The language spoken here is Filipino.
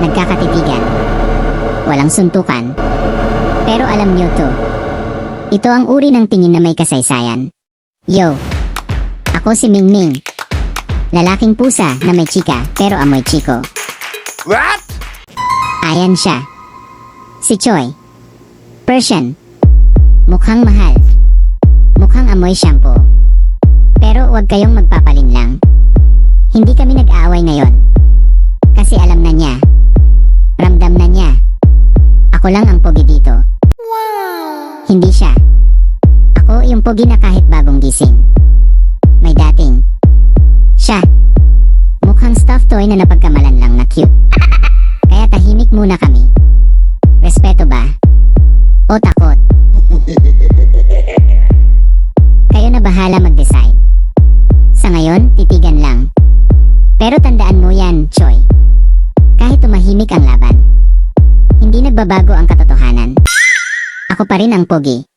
Nagkakatitigan. Walang suntukan. Pero alam niyo to. Ito ang uri ng tingin na may kasaysayan. Yo! Ako si Mingming. Lalaking pusa na may chika pero amoy chiko. What? Ayan siya. Si Choi. Persian. Mukhang mahal. Mukhang amoy shampoo. Pero huwag kayong magpapalinlang. Hindi kami nag-aaway ngayon. Kasi alam na niya. Ramdam na niya. Ako lang ang pogi dito. Hindi siya. Ako yung pogi na kahit bagong gising. May dating. Siya. Mukhang stuffed toy na napagkamalan lang na cute. Kaya tahimik muna kami. Respeto ba? O takot? Kayo na bahala mag-decide. Sa ngayon, titigan lang. Pero tandaan mo yan, Choi. Kahit tumahimik ang laban, hindi nagbabago ang katotohanan. Ako pa rin ang pogi.